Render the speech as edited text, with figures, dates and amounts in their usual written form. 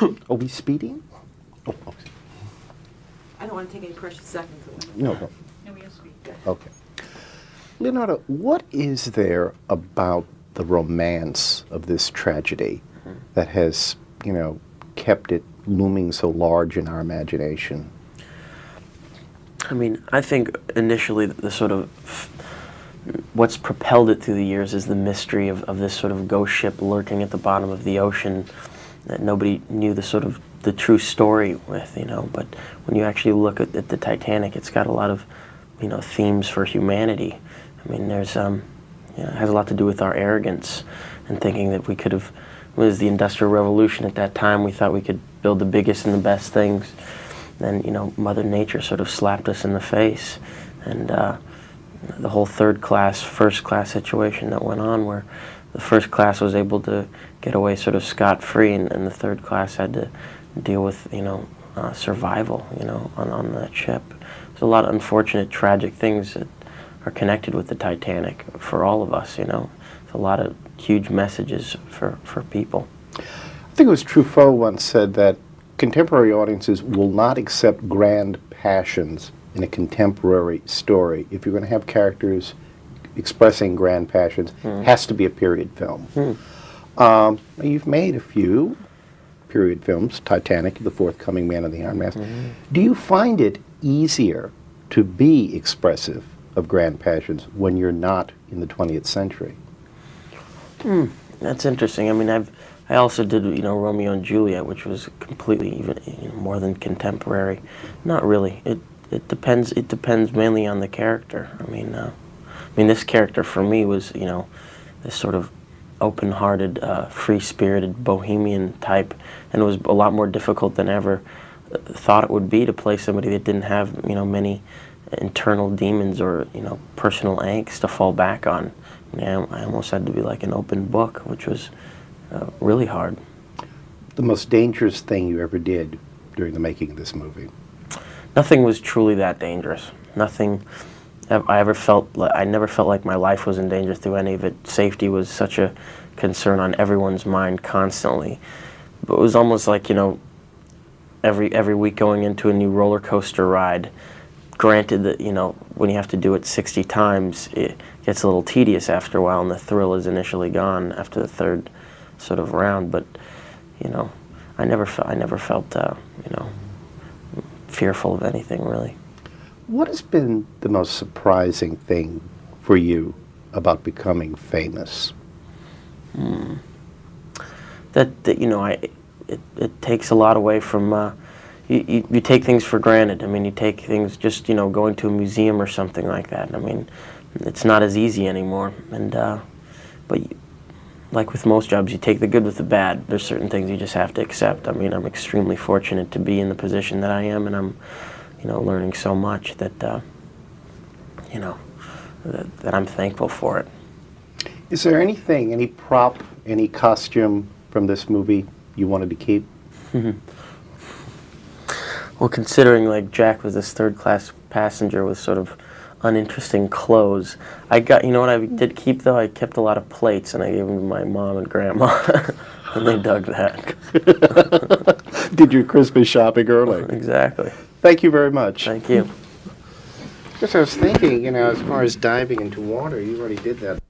Are we speeding? Oh, okay. I don't want to take any precious seconds away. No, no. No, we have speed. Okay. Leonardo, what is there about the romance of this tragedy that has, you know, kept it looming so large in our imagination? I mean, I think initially the sort of what's propelled it through the years is the mystery of this sort of ghost ship lurking at the bottom of the ocean that nobody knew the sort of the true story with, you know. But when you actually look at the Titanic, it's got a lot of, you know, themes for humanity. I mean, there's, you know, it has a lot to do with our arrogance and thinking that we could have, it was the Industrial Revolution at that time, we thought we could build the biggest and the best things. Then, you know, Mother Nature sort of slapped us in the face. And the whole third class, first class situation that went on where the first class was able to get away sort of scot-free and the third class had to deal with, you know, survival, you know, on that ship. There's a lot of unfortunate, tragic things that are connected with the Titanic for all of us, you know. There's a lot of huge messages for people. I think it was Truffaut once said that contemporary audiences will not accept grand passions in a contemporary story. If you're going to have characters expressing grand passions, it has to be a period film. You've made a few period films, Titanic, the forthcoming Man of the Iron Mask. Do you find it easier to be expressive of grand passions when you're not in the 20th century? That's interesting. I mean, I also did, you know, Romeo and Juliet, which was completely even, you know, more than contemporary. Not really. It depends. It depends mainly on the character. I mean, this character for me was, you know, this sort of open-hearted, free-spirited bohemian type, and it was a lot more difficult than I ever thought it would be to play somebody that didn't have, you know, many internal demons or, you know, personal angst to fall back on. You know, I almost had to be like an open book, which was really hard. The most dangerous thing you ever did during the making of this movie? Nothing was truly that dangerous. Nothing I ever felt, I never felt like my life was in danger through any of it. Safety was such a concern on everyone's mind constantly. But it was almost like, you know, every week going into a new roller coaster ride. Granted that, you know, when you have to do it 60 times, it gets a little tedious after a while, and the thrill is initially gone after the third sort of round. But, you know, I never felt, you know, fearful of anything really. What has been the most surprising thing for you about becoming famous? That you know, it takes a lot away from. You take things for granted. I mean, you take things just, you know, going to a museum or something like that. I mean, it's not as easy anymore. And but like with most jobs, you take the good with the bad. There's certain things you just have to accept. I mean, I'm extremely fortunate to be in the position that I am, and I'm, you know, learning so much that, you know, that I'm thankful for it. Is there anything, any prop, any costume from this movie you wanted to keep? Well, considering like Jack was this third-class passenger with sort of uninteresting clothes, I got, you know what I did keep though? I kept a lot of plates and I gave them to my mom and grandma, and they dug that. Did your Christmas shopping early? Exactly. Thank you very much. Thank you. Because I was thinking, you know, as far as diving into water, you already did that.